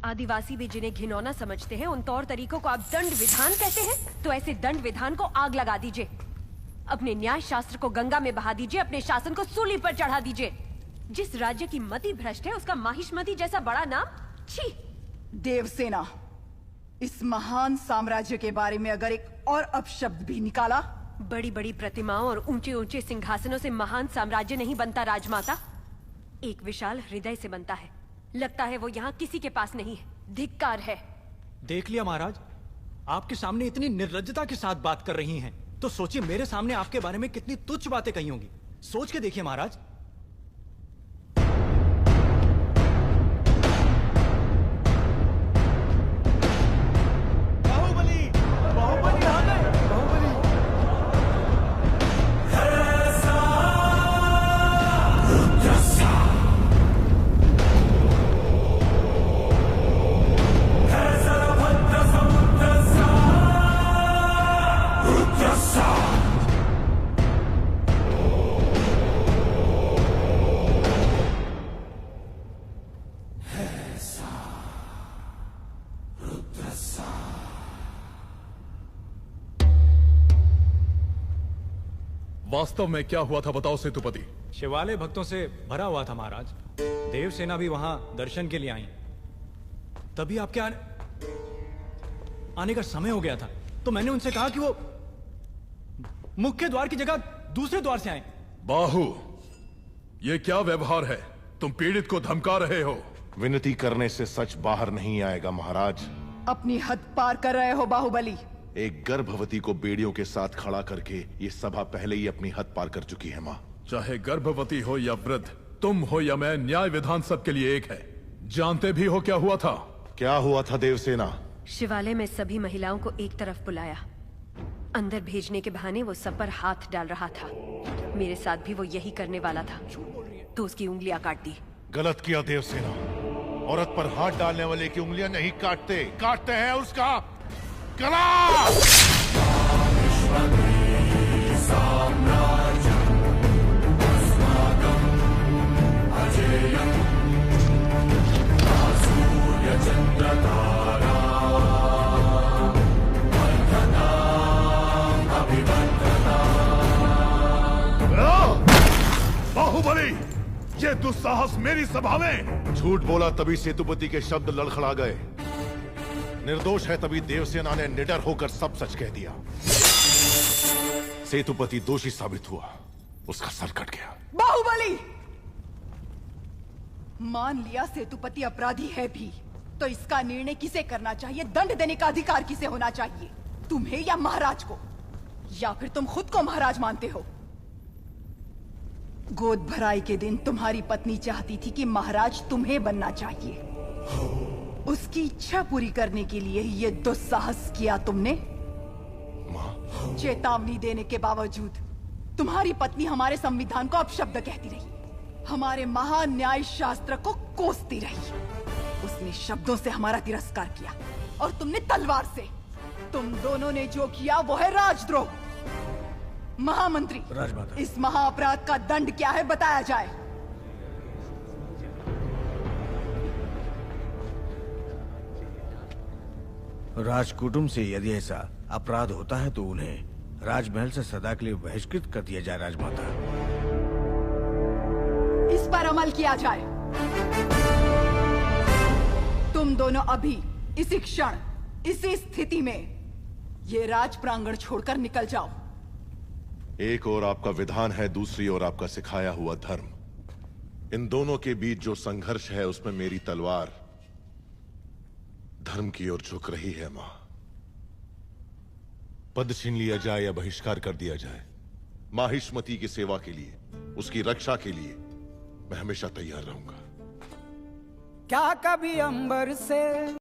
आदिवासी भी जिन्हें घिनौना समझते हैं, उन तौर तरीकों को आप दंड विधान कहते हैं? तो ऐसे दंड विधान को आग लगा दीजिए, अपने न्याय शास्त्र को गंगा में बहा दीजिए, अपने शासन को सूली पर चढ़ा दीजिए। जिस राज्य की मति भ्रष्ट है, उसका माहिष्मति जैसा बड़ा नाम, छी! देवसेना, इस महान साम्राज्य के बारे में अगर एक और अपशब्द भी निकाला। बड़ी बड़ी प्रतिमाओं और ऊंचे ऊंचे सिंहासनों से महान साम्राज्य नहीं बनता राजमाता, एक विशाल हृदय से बनता है। लगता है वो यहाँ किसी के पास नहीं है। धिक्कार है। देख लिया महाराज, आपके सामने इतनी निर्लज्जता के साथ बात कर रही हैं, तो सोचिए मेरे सामने आपके बारे में कितनी तुच्छ बातें कही होंगी। सोच के देखिए महाराज। बाहुबली, बाहुबली आ गए, बाहुबली। वास्तव में क्या हुआ था बताओ सेतुपति। शिवालय भक्तों से भरा हुआ था महाराज। देवसेना भी वहां दर्शन के लिए आई। तभी आपके आने का समय हो गया था, तो मैंने उनसे कहा कि वो मुख्य द्वार की जगह दूसरे द्वार से आए। बाहु, ये क्या व्यवहार है? तुम पीड़ित को धमका रहे हो। विनती करने से सच बाहर नहीं आएगा महाराज। अपनी हद पार कर रहे हो बाहुबली। एक गर्भवती को बेड़ियों के साथ खड़ा करके ये सभा पहले ही अपनी हद पार कर चुकी है माँ। चाहे गर्भवती हो या वृद्ध, तुम हो या मैं, न्याय विधान सबके लिए एक है। जानते भी हो क्या हुआ था? क्या हुआ था देवसेना? शिवालय में सभी महिलाओं को एक तरफ बुलाया, अंदर भेजने के बहाने वो सब पर हाथ डाल रहा था। मेरे साथ भी वो यही करने वाला था, तो उसकी उंगलियां काट दी। गलत किया देवसेना। औरत पर हाथ डालने वाले की उंगलियां नहीं काटते, काटते हैं उसका गला। बाहुबली, ये दुस्साहस मेरी सभा में! झूठ बोला तभी सेतुपति के शब्द लड़खड़ा गए। निर्दोष है तभी देवसेना ने निडर होकर सब सच कह दिया। सेतुपति दोषी साबित हुआ, उसका सर कट गया। बाहुबली, मान लिया सेतुपति अपराधी है भी, तो इसका निर्णय किसे करना चाहिए, दंड देने का अधिकार किसे होना चाहिए, तुम्हें या महाराज को? या फिर तुम खुद को महाराज मानते हो? गोद भराई के दिन तुम्हारी पत्नी चाहती थी कि महाराज तुम्हें बनना चाहिए। उसकी इच्छा पूरी करने के लिए ये दुस्साहस किया तुमने। चेतावनी देने के बावजूद तुम्हारी पत्नी हमारे संविधान को अपशब्द कहती रही, हमारे महान न्याय शास्त्र को कोसती रही। उसने शब्दों से हमारा तिरस्कार किया और तुमने तलवार से। तुम दोनों ने जो किया वो है राजद्रोह। महामंत्री, इस महाअपराध का दंड क्या है बताया जाए। राजकुटुंब से यदि ऐसा अपराध होता है तो उन्हें राजमहल से सदा के लिए बहिष्कृत कर दिया जाए राजमाता। इस पर अमल किया जाए। तुम दोनों अभी, इसी क्षण, इसी स्थिति में ये राज प्रांगण छोड़कर निकल जाओ। एक ओर आपका विधान है, दूसरी ओर आपका सिखाया हुआ धर्म। इन दोनों के बीच जो संघर्ष है उसमें मेरी तलवार धर्म की ओर झुक रही है मां। पद छीन लिया जाए या बहिष्कार कर दिया जाए, माहिष्मती की सेवा के लिए, उसकी रक्षा के लिए मैं हमेशा तैयार रहूंगा। क्या कभी अंबर से